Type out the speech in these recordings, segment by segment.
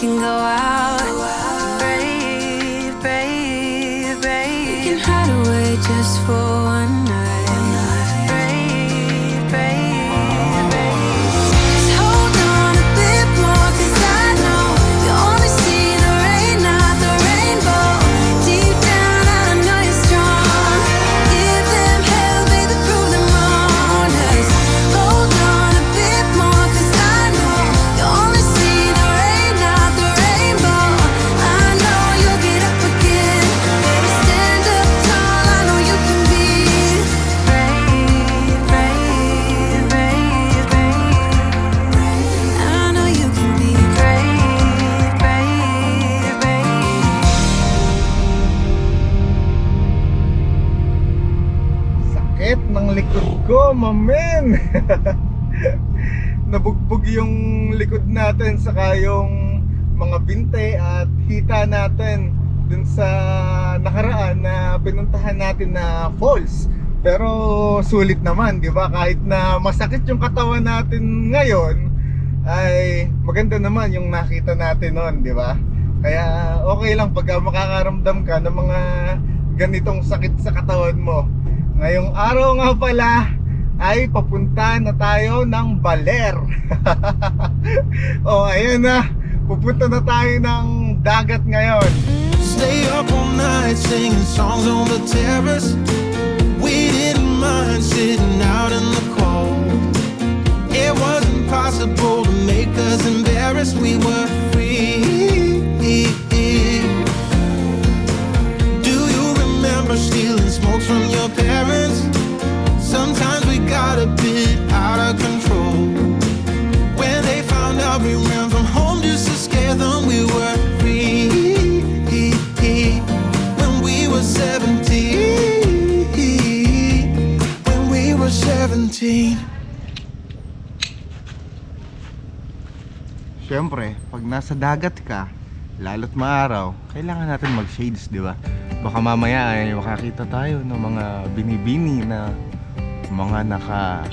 can go out. Breathe, breathe, breathe. We can hide away just for one night. Breathe, breathe, breathe. Just hold on a bit more, 'cause I know you only see the rain, not the rainbow. Deep down I know you're strong. Give them hell, baby, prove them wrong. Just hold on a bit more, 'cause I know you only see the rain, not the rainbow. I know you'll get up again. Baby, stand up tall, I know you can be brave, brave, brave, brave. I know you can be brave, brave, brave. Sakit ng likod ko, mamen. Nabugbog yung likod natin, saka yung mga binte at hita natin dun sa nakaraan na pinuntahan natin na falls. Pero sulit naman, di ba? Kahit na masakit yung katawan natin ngayon, ay maganda naman yung nakita natin noon, di ba? Kaya okay lang pagka makakaramdam ka ng mga ganitong sakit sa katawan mo. Ngayong araw nga pala ay papunta na tayo ng Baler. Oh, ayun na. Pupunta na tayo ng dagat ngayon. Stay up all night singing songs on the terrace. We didn't mind sitting out in the cold. It wasn't possible to make us embarrassed. We were free. Do you remember stealing smokes from your parents? Sometimes we got a bit out of control. When they found out we ran from home just to scare them, we were free. When we were 17. When we were 17. Siyempre, pag nasa dagat ka, lalo't maaraw, kailangan natin mag-shades, di ba? Baka mamaya ay makakita tayo ng mga binibini na mga naka...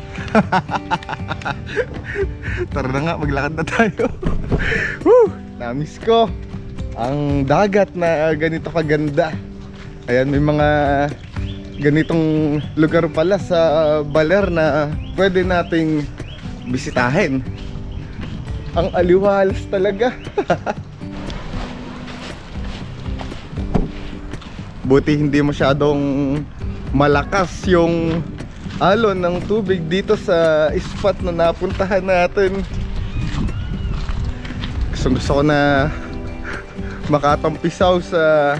Tara na nga, maglakad na tayo. Woo! Namiss ko ang dagat na ganito kaganda. Ayan, may mga ganitong lugar pala sa Baler na pwede nating bisitahin. Ang aliwalas talaga. Buti hindi masyadong malakas yung alon ng tubig dito sa spot na napuntahan natin. Gusto ko na makatampisaw sa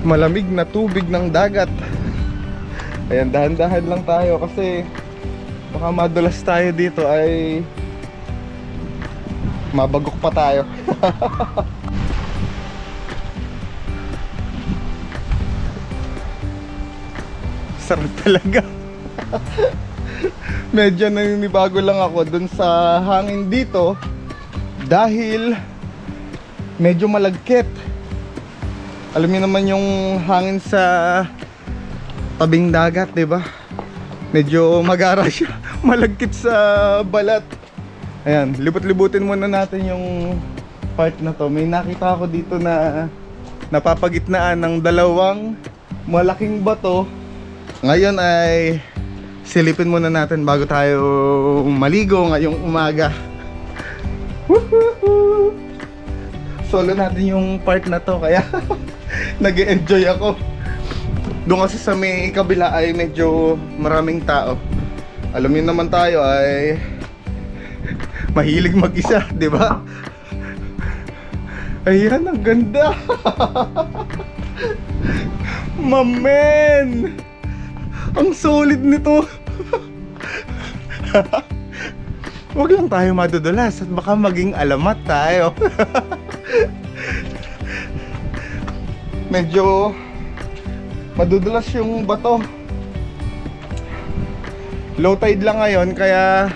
malamig na tubig ng dagat. Ayan, dahan-dahan lang tayo kasi baka madulas tayo dito ay mabagok pa tayo. Sarap talaga. Medyo naninibago lang ako dun sa hangin dito dahil medyo malagkit. Alam niyo naman yung hangin sa tabing dagat, 'di ba? Medyo magara siya, malagkit sa balat. Ayan, libot-libutin muna natin yung part na to. May nakita ako dito na napapagitnaan ng dalawang malaking bato. Ngayon ay silipin muna natin bago tayo maligo ngayong umaga. Woohoo! Solo natin yung part na to kaya nag-enjoy ako. Doon kasi sa may kabila ay medyo maraming tao. Alam niyo naman tayo ay mahilig mag-isa, di ba? Ayan, ang ganda. Mamen, ang solid nito. Huwag lang tayo madudulas at baka maging alamat tayo. Medyo madudulas yung bato. Low tide lang ngayon kaya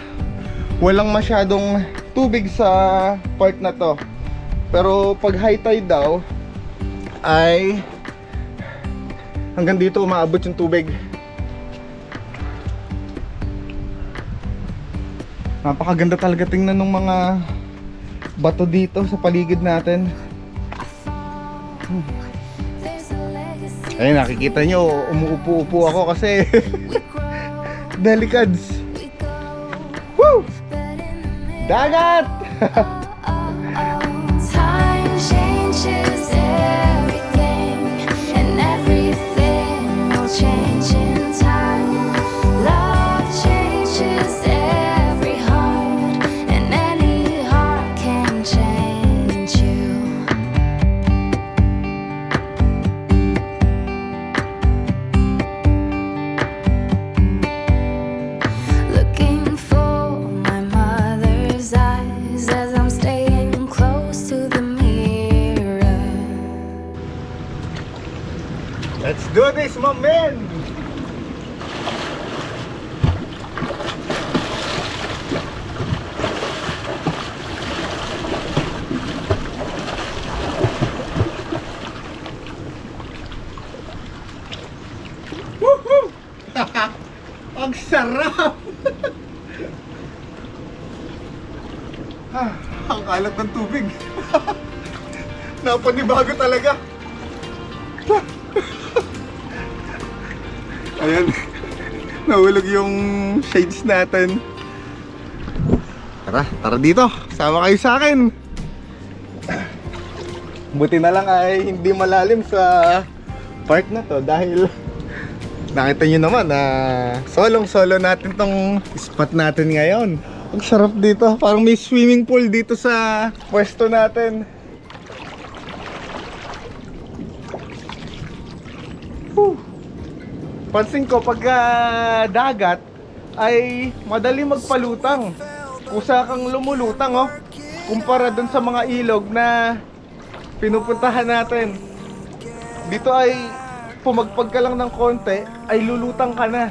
walang masyadong tubig sa part na to. Pero pag high tide daw ay hanggang dito umaabot yung tubig. Napakaganda talaga tingnan ng mga bato dito sa paligid natin. There's a legacy Ayun, nakikita nyo, umuupo-upo ako kasi we grow, delicads. we go, Woo! but in the middle, Dagat! time changes everything, and everything will change in time. Love changes every heart, and any heart can change you. Looking for my mother's eyes as I'm staying close to the mirror. Let's do this, my man! Woohoo! Ang sarap! Ang alat ng tubig. Napanibago talaga. Ayan. Nahulog yung shades natin. Tara dito. Sama kayo sa akin. Buti na lang ay hindi malalim sa part na to dahil nakita nyo naman na solong-solo natin tong spot natin ngayon. Ang sarap dito. Parang may swimming pool dito sa pwesto natin. Whew. Pansin ko pagka dagat ay madali magpalutang. Kusa kang lumulutang oh. Kumpara dun sa mga ilog na pinupuntahan natin. Dito ay pumagpag ka lang ng konti ay lulutang ka na.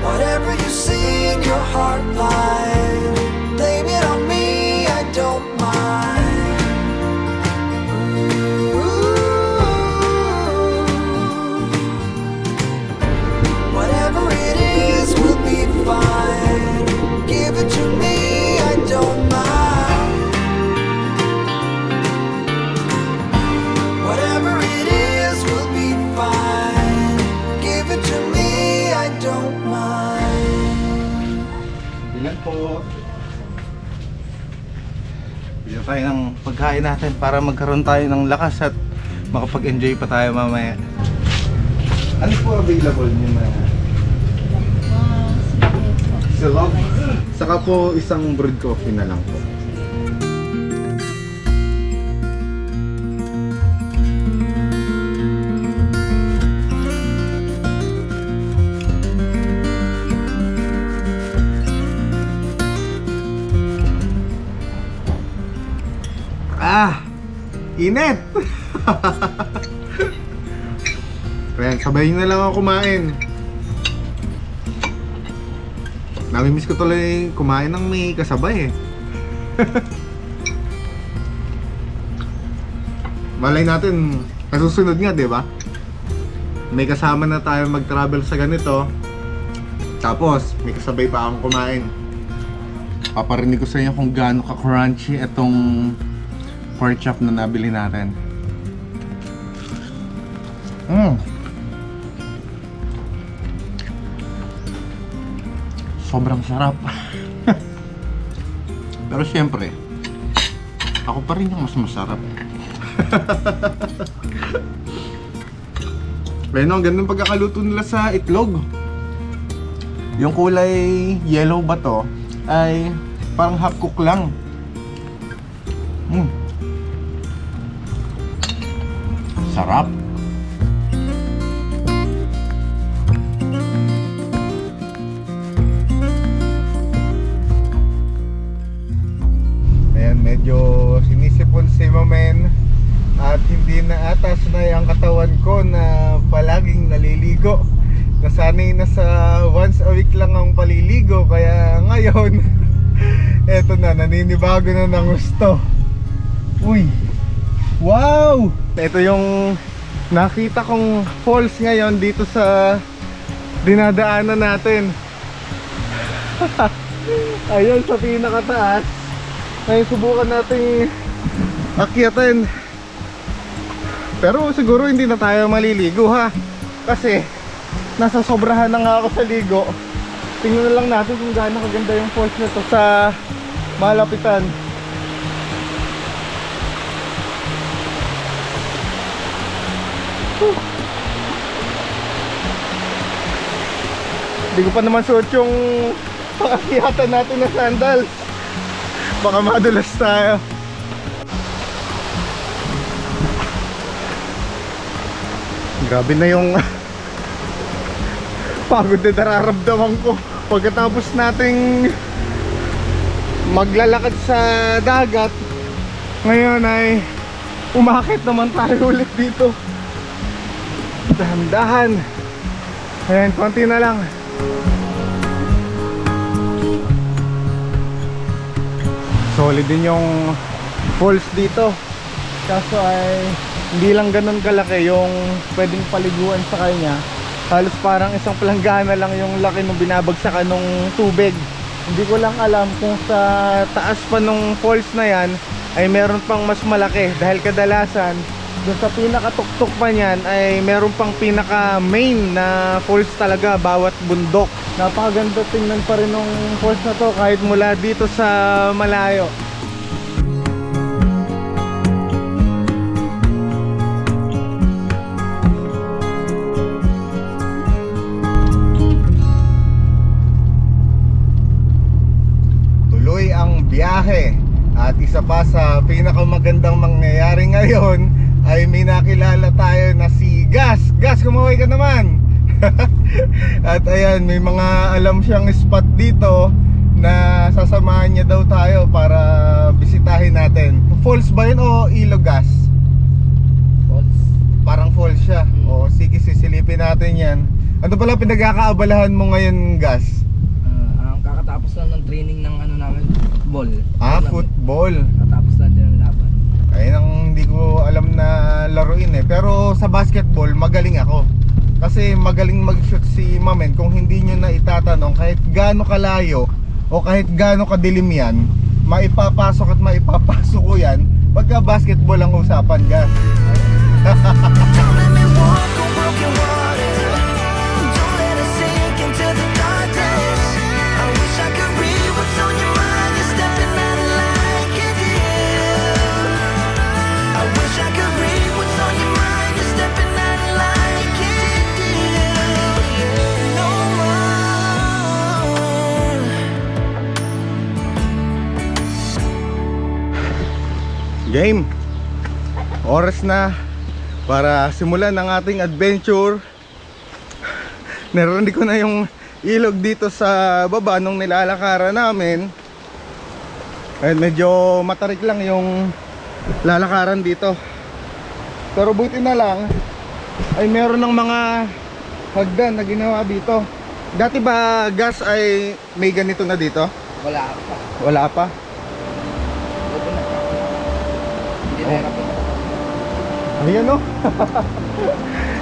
Whatever you see in your heart line, blame it on me, I don't mind. Whatever it is will be fine. Give it to me, I don't mind. Whatever it is will be fine. Give it to me, I don't mind. Ilan po? Bigyan tayo ng pagkain natin para magkaroon tayo ng lakas at makapag-enjoy pa tayo mamaya. Ano po available niyo na? Silog? Saka po isang brewed coffee na lang po. Init! Ayan, sabayin na lang ako kumain. Namimiss ko tuloy kumain ng may kasabay eh. Malay natin, nasusunod nga, di ba? May kasama na tayo mag-travel sa ganito. Tapos, may kasabay pa akong kumain. Paparinig ko sa inyo kung gaano ka-crunchy itong pork chop na nabili natin. Sobrang sarap. Pero syempre, ako pa rin yung mas masarap. Pero ang ganda ng pagkakaluto nila sa itlog. Yung kulay yellow ba to ay parang half cook lang. Sarap. Ayan, medyo sinisipon si Mamen at hindi na ata sanay ang katawan ko na palaging naliligo. Nasanay na sa once a week lang ang paliligo, kaya ngayon eto na, naninibago na ng gusto. Uy! Wow! Ito yung nakita kong falls ngayon dito sa dinadaanan natin. Ayun sa pinakataas. Ngayon subukan nating akyatin. Pero siguro hindi na tayo maliligo ha, kasi nasa sobrahan na nga ako sa ligo. Tingnan na lang natin kung gaano kaganda yung falls na to sa malapitan. Hindi ko pa naman suot yung pang-akyatan natin na sandals. Baka madulas tayo. Grabe na yung pagod na nararamdaman ko pagkatapos nating maglalakad sa dagat. Ngayon ay umakit naman tayo ulit dito. Dahan-dahan. Ayan, konti na lang. Solid din yung falls dito. Kaso ay hindi lang ganun kalaki yung pwedeng paliguan sa kanya. Halos parang isang palanggana lang yung laki nung binabagsakan nung tubig. Hindi ko lang alam kung sa taas pa nung falls na yan ay meron pang mas malaki, dahil kadalasan doon sa pinakatuktok pa niyan ay meron pang pinaka main na falls talaga bawat bundok. Napakaganda tingnan pa rin nung falls na to kahit mula dito sa malayo. Tuloy ang biyahe. At isa pa sa pinakamagandang mangyayari ngayon ay may nakilala tayo na si Gas. Gas, kumaway ka naman. At ayan, may mga alam siyang spot dito na sasamahan niya daw tayo para bisitahin natin. Falls ba yun o ilog, Gas? Falls. Parang falls siya. O sige, sisilipin natin yan. Ano pala pinagkakaabalahan mo ngayon, Gas? Ang kakatapos lang ng training ng ano namin, football. Football. Kakatapos lang din ng laban. Ayun ang hindi ko alam na laruin eh. Pero sa basketball, magaling ako. Kasi magaling mag-shoot si Mamen. Kung hindi nyo na itatanong, kahit gaano kalayo o kahit gaano kadilim yan, maipapasok at maipapasok ko yan pagka basketball ang usapan, Gas. Don't let me walk on broken water. Don't let us sink into the darkness. I wish I could read what's on your mind. You're stepping out of line, can't you? I wish I could read what's on your mind. You're stepping out of line, can't you? No more. Game. Oras na para simulan ang ating adventure. Narinig ko na yung ilog dito sa baba nung nilalakaran namin. Ayun, medyo matarik lang yung lalakaran dito. Pero buti na lang ay meron ng mga hagdan na ginawa dito. Dati ba, Gas, ay may ganito na dito? Wala pa. Wala pa. Open na pa. Hindi na hirap yun. Ayan o.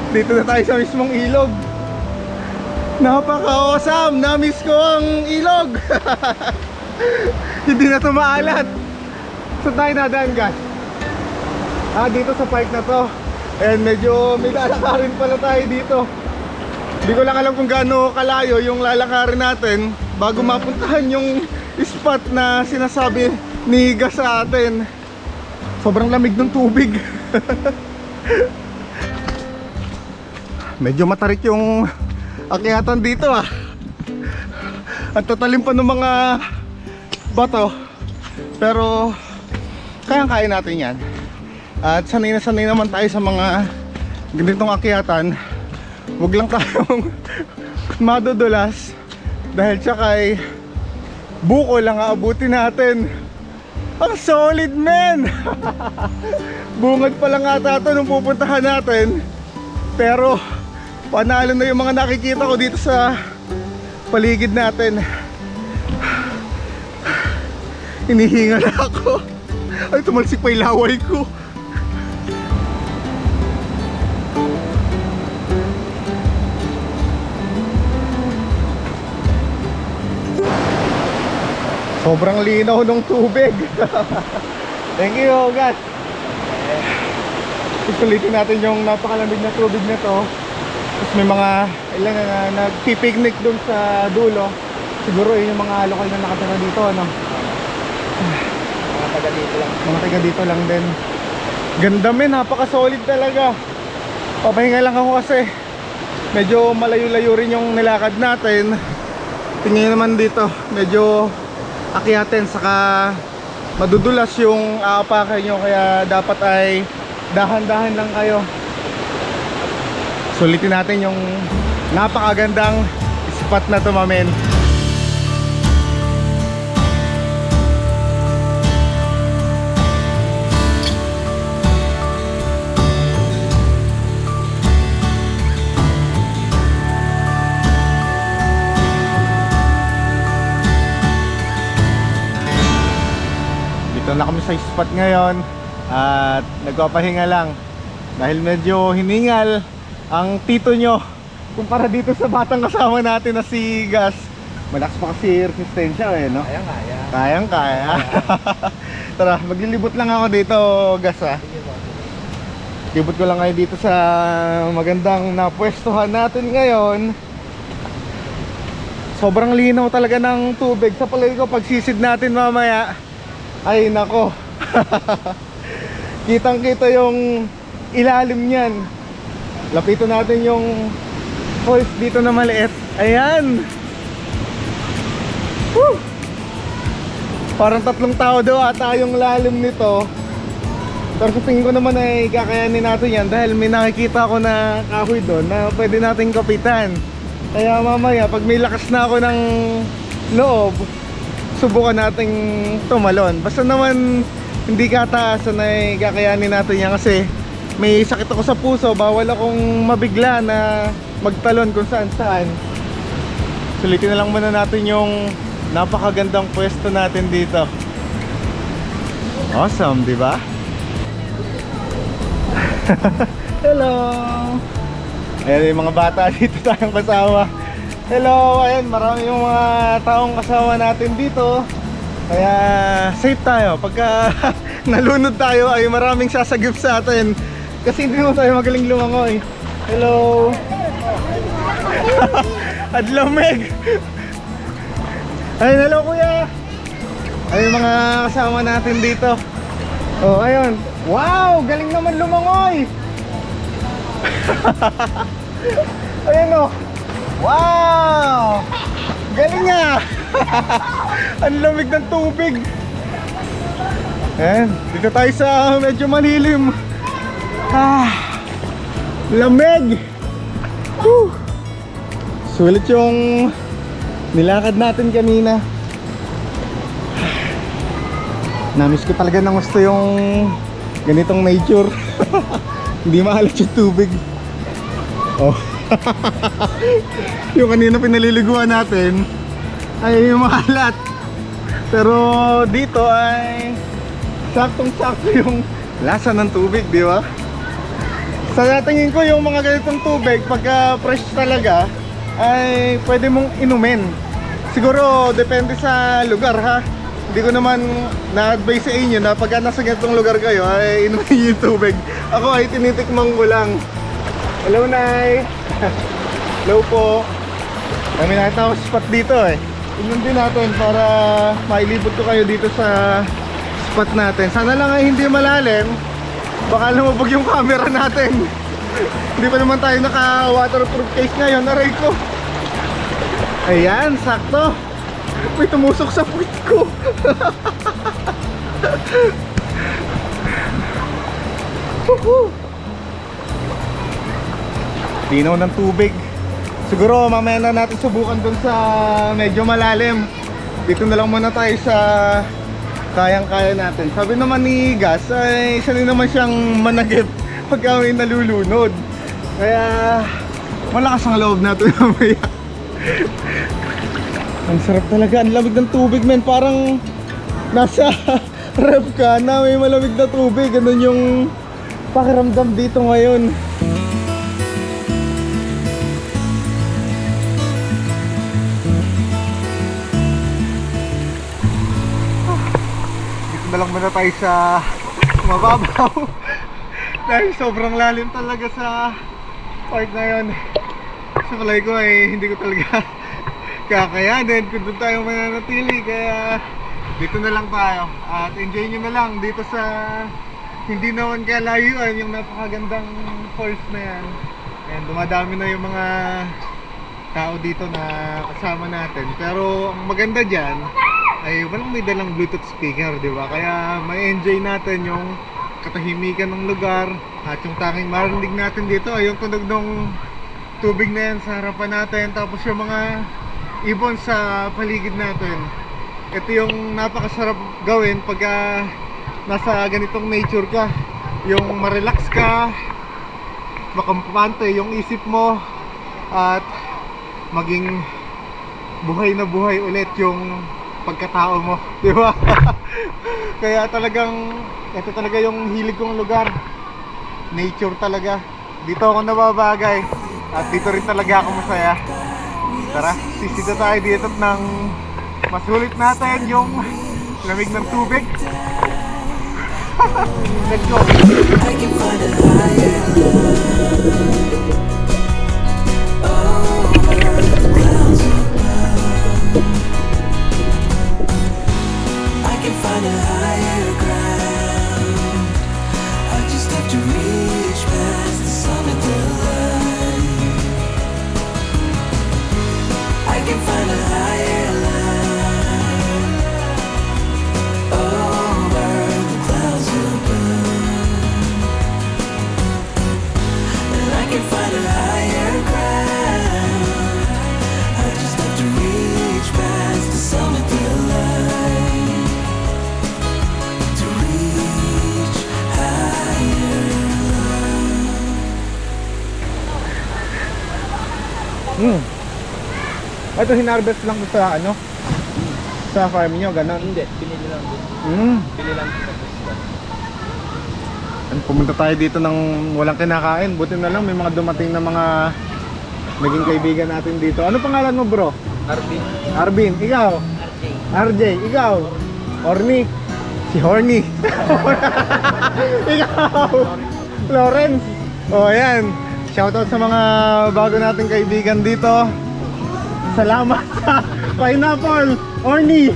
Dito na tayo sa mismong ilog. Napaka-awesome. Na-miss ko ang ilog. Hindi na ito maalat. Saan tayo nadaan, Gas? Dito sa park na to. And medyo may lalakarin pala tayo dito. Hindi ko lang alam kung gaano kalayo yung lalakarin natin bago mapuntahan yung spot na sinasabi ni Gas sa atin. Sobrang lamig ng tubig. Medyo matarik yung akyatan dito ah. Ang tatalim pa ng mga bato. Pero kayang-kaya natin yan. At sanay na sanay naman tayo sa mga ganitong akyatan. Huwag lang tayong madudulas. Dahil tsaka ay buko lang aabutin natin. Ang solid, men! Bungad pa lang ata ito nung pupuntahan natin. Pero panalo na yung mga nakikita ko dito sa paligid natin. Hinihinga na ako. Ay, tumalsik pa yung laway ko. Sobrang linaw ng tubig. Thank you, God. Itulitin natin yung napakalamig na tubig na to. Tapos may mga ilan na nagpipiknik dun sa dulo. Siguro yun yung mga lokal na nakatira dito, ano? Mga taga dito lang. Mga taga dito lang din. Ganda men, napaka-solid talaga. Papahinga lang ako kasi medyo malayo-layo rin yung nilakad natin. Tingnan nyo naman dito, medyo akyatin, saka madudulas yung aapakan nyo, kaya dapat ay dahan-dahan lang kayo. Sulitin natin yung napakagandang spot na to, mamen. Dito na kami sa spot ngayon at nagpapahinga lang dahil medyo hiningal ang tito nyo kumpara dito sa batang kasama natin na si Gas. Malakas pa kasi resistensya eh, no? Kaya nga, yan. Kayang kaya. Tara, maglilibot lang ako dito, Gas, ha. Libot ko lang kayo dito sa magandang napwestuhan natin ngayon. Sobrang linaw talaga ng tubig. Sa palagi ko, pagsisid natin mamaya, ay nako. Kitang kita yung ilalim niyan. Lapitan natin yung falls dito na maliit. Ayan. Woo! Parang 3 tao daw ata yung lalim nito. Pero sa tingin ko naman ay kakayanin natin yan dahil may nakikita ako na kahoy doon na pwede nating kapitan. Kaya mamaya pag may lakas na ako ng loob, subukan nating tumalon. Basta naman hindi kataasan ay kakayanin natin yan kasi may sakit ako sa puso. Bawal akong mabigla na magtalon kung saan saan. Sulitin na lang muna natin yung napakagandang pwesto natin dito. Awesome, di ba? Hello! Ayan yung mga bata dito tayong kasama. Hello! Ayan, marami yung mga taong kasama natin dito. Kaya safe tayo. Pagka nalunod tayo ay maraming sasagip sa atin. Kasi hindi mo tayo magaling lumangoy. Hello! Adlamig! Ayun, hello kuya! Ayun yung mga kasama natin dito. Oh, ayun. Wow! Galing naman lumangoy! Ayun o! Wow! Galing nga! Ang lamig ng tubig! Ayan, dito tayo sa medyo malilim. Lamig! Whew! Sulit yung nilakad natin kanina. Namiss ko talaga ng gusto yung ganitong nature. Hindi maalat yung tubig. Oh. Yung kanina pinaliliguan natin ay maalat. Pero dito ay saktong-sakto yung lasa ng tubig, di ba? Sa tingin ko yung mga ganitong tubig pagka fresh talaga ay pwede mong inumin. Siguro depende sa lugar, ha. Hindi ko naman na-advise sa inyo na pagka nasa ganitong lugar kayo ay inumin yung tubig. Ako ay tinitikman ko lang. Hello, Nay. Hello po. Kami nakita ko spot dito eh. Tingnan din natin para mailibot ko kayo dito sa spot natin. Sana lang ay hindi malalim. Baka lumabog yung camera natin. Hindi pa naman tayo naka waterproof case ngayon. Aray ko. Ayan, sakto. May tumusok sa puwit ko. Linaw ng tubig. Siguro mamaya na natin subukan dun sa medyo malalim. Dito na lang muna tayo sa kayang-kaya natin. Sabi naman ni Gas ay isa rin naman siyang managip pagka may nalulunod. Kaya malakas ang loob natin mamaya. Ang sarap talaga, ang lamig ng tubig men. Parang nasa ref ka na may malamig na tubig. Ganun yung pakiramdam dito ngayon. na lang muna tayo sa mababaw. Dahil sobrang lalim talaga sa part na yun. Sa palay ko ay hindi ko talaga kakayanin kung doon tayo mananatili. Kaya dito na lang tayo. At enjoy nyo na lang dito sa hindi naman kalayuan yung napakagandang falls na yan. And dumadami na yung mga tao dito na kasama natin. Pero ang maganda dyan ay walang may dalang Bluetooth speaker, di ba? Kaya may enjoy natin yung katahimikan ng lugar. At yung tanging marinig natin dito ay yung tunog ng tubig na yan sa harapan natin. Tapos yung mga ibon sa paligid natin. Ito yung napakasarap gawin pagka nasa ganitong nature ka. Yung ma-relax ka, makampante yung isip mo, at maging buhay na buhay ulit yung pagkatao mo, di ba? Kaya talagang ito talaga yung hilig kong lugar. Nature talaga. Dito ako nababagay at dito rin talaga ako masaya. Tara, sisita tayo dito at nang masulit natin yung lamig ng tubig. Let's go. I can find a higher love. Over the clouds above. I can find a higher ground. I just have to reach past the summit to line. I can find a higher line. Over the clouds above. And I can find a higher ground. I just have to reach past the summit to line. To reach higher. Ito hinarvest lang sa ano? Sa farm nyo, gano'n? Hindi, pinili lang din. Pili lang din. Pumunta tayo dito ng walang kinakain. Buti na lang may mga dumating na mga naging kaibigan natin dito. Ano pangalan mo, bro? Arvin. Arvin, ikaw? RJ, ikaw? Orny? Si Horny. Ikaw? Lawrence. O yan. Shoutout sa mga bago nating kaibigan dito. Salamat sa pineapple, Orny.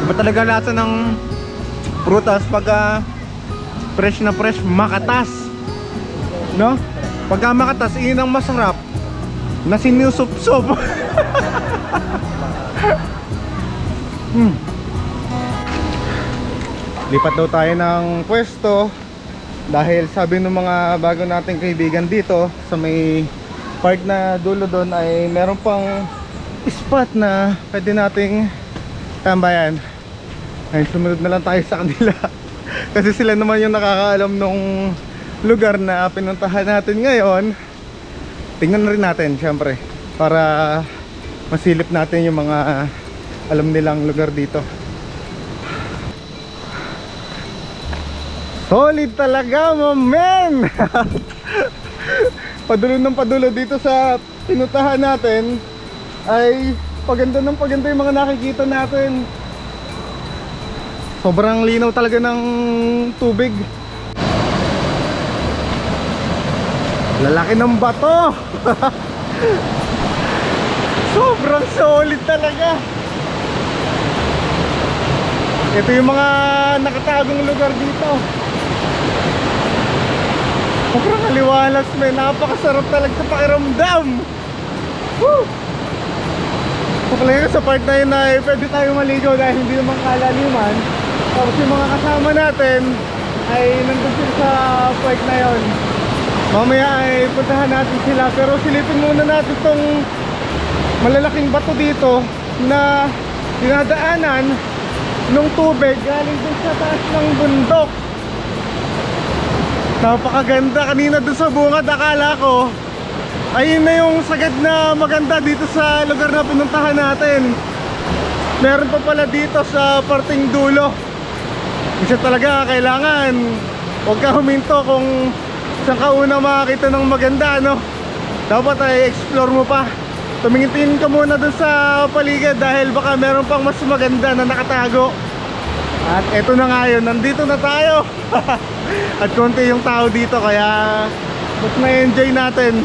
Iba talaga lasa ng prutas pagka fresh na fresh, makatas. No? Pagka makatas, iyon ang masarap na sinusup-sup. Lipat daw tayo ng pwesto dahil sabi ng mga bago nating kaibigan dito sa may park na dulo doon ay meron pang spot na pwede nating tambayan. Ay sumunod na lang tayo sa kanila. Kasi sila naman yung nakakaalam nung lugar na pinuntahan natin ngayon. Tingnan na rin natin syempre para masilip natin yung mga alam nilang lugar dito. Solid talaga, my man. Padulo ng padulo dito sa pinuntahan natin ay paganda ng paganda yung mga nakikita natin. Sobrang linaw talaga ng tubig. Lalaki ng bato. Sobrang solid talaga. Ito yung mga nakatagong lugar dito. Sobrang aliwalas, may napakasarap talaga sa pakiramdam. Woo! So talaga sa part na yun ay pwede tayo maligo dahil hindi naman kalaliman. Tapos yung mga kasama natin ay nandun sila sa part na yun. Mamaya ay puntahan natin sila, pero silipin muna natin itong malalaking bato dito na dinadaanan nung tubig galing dun sa taas ng bundok. Napakaganda. Kanina dun sa bungad akala ko ayun na yung sagad na maganda dito sa lugar na pinuntahan natin. Meron pa pala dito sa parting dulo. Kasi talaga kailangan huwag ka huminto kung saan ka una makakita ng maganda, no? Dapat ay explore mo pa. tumingin ka muna dun sa paligid dahil baka meron pang mas maganda na nakatago. At eto na nga yun, nandito na tayo. At konti yung tao dito kaya mas na-enjoy natin.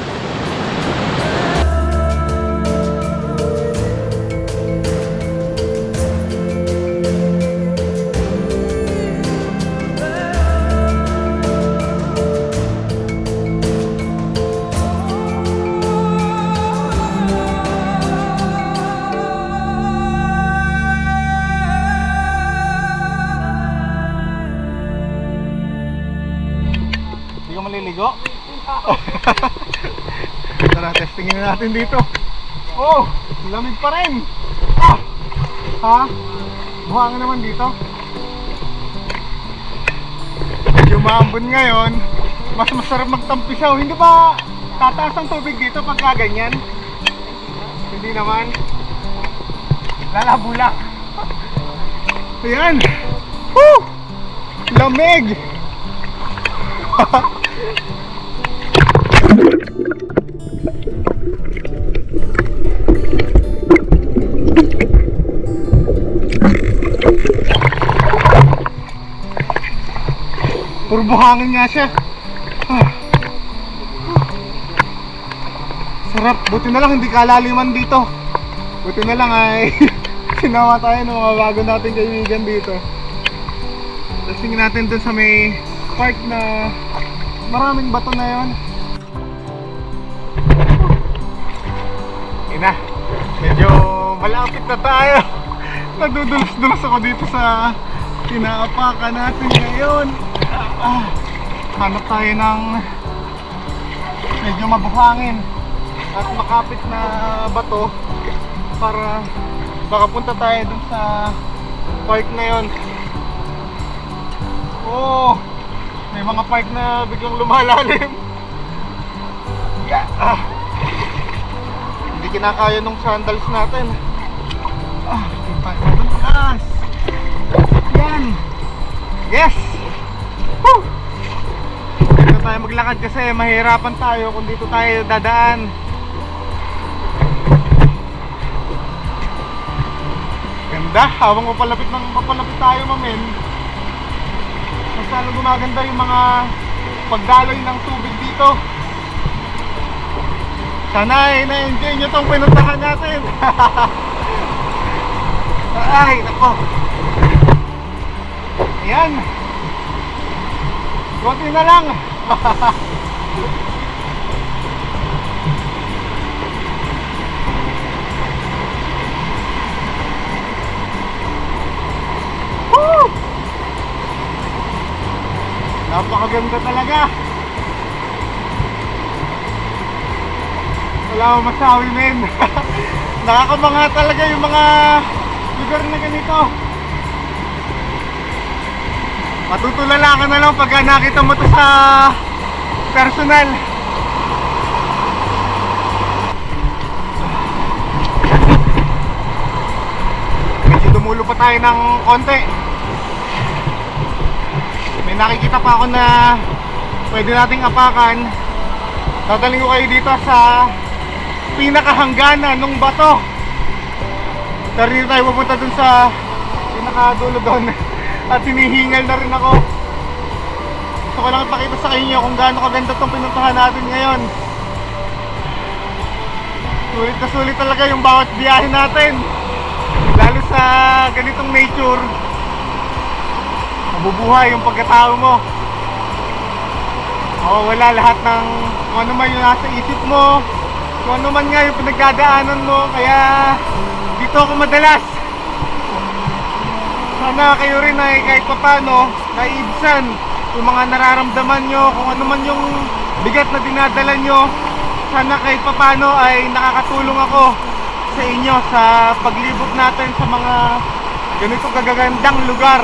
Maliligo? Tara, testingin na natin dito. Oh, lamig pa rin. Ah! Ha? Buhangin naman dito. Medyo maambon ngayon. Mas masarap magtampisaw. Hindi ba tataas ang tubig dito pagka ganyan? Hindi naman. Lalabo lang. Ayan. Woo! Lamig! Puro buhangin nga siya. Sarap. Buti na lang hindi kalaliman dito. Buti na lang ay sinawa tayo ng mga bago nating kaibigan dito. Testingin natin dun sa may park na maraming bato na yon. Ina, medyo malapit na tayo. Nadudulos-dulos ako dito sa pinaapakan natin ngayon. Hanap tayo ng medyo mabuhangin at makapit na bato para makapunta tayo dun sa park na yon. Oh, may mga park na biglang lumalalim. Hindi kinakaya nung sandals natin. Taas. Yan. Yes. Woo! Dito tayo maglakad kasi mahirapan tayo kung dito tayo dadaan. Ganda. Habang papalapit tayo, mamen, mas lalo gumaganda yung mga pagdaloy ng tubig dito. Sana ay na-enjoy nyo itong pinuntahan natin. Ay, nako. Ayan. Konti na lang. Woo! Napakaganda talaga. Wala akong masawi, men. Nakakamanga talaga yung mga lugar na ganito. Matutulala ka na lang pag nakita mo to sa personal. Medyo dumulo pa tayo ng konti. May nakikita pa ako na pwede nating apakan. Dadaling ko kayo dito sa pinakahangganan ng bato. Pero dito tayo pupunta dun sa pinakadulo doon. At hinihingal na rin ako. Gusto ko lang ipakita sa inyo kung gaano kaganda itong pinuntahan natin ngayon. Sulit na sulit talaga yung bawat biyahe natin. Lalo sa ganitong nature. Mabubuhay yung pagkatao mo. Wala lahat ng kung ano man yung nasa isip mo, kung ano man nga yung pinagdadaanan mo. Kaya dito ako madalas. Sana kayo rin ay kahit papano naiibsan yung mga nararamdaman nyo, kung ano man yung bigat na dinadala nyo. Sana kahit papano ay nakakatulong ako sa inyo sa paglibot natin sa mga ganitong kagagandang lugar.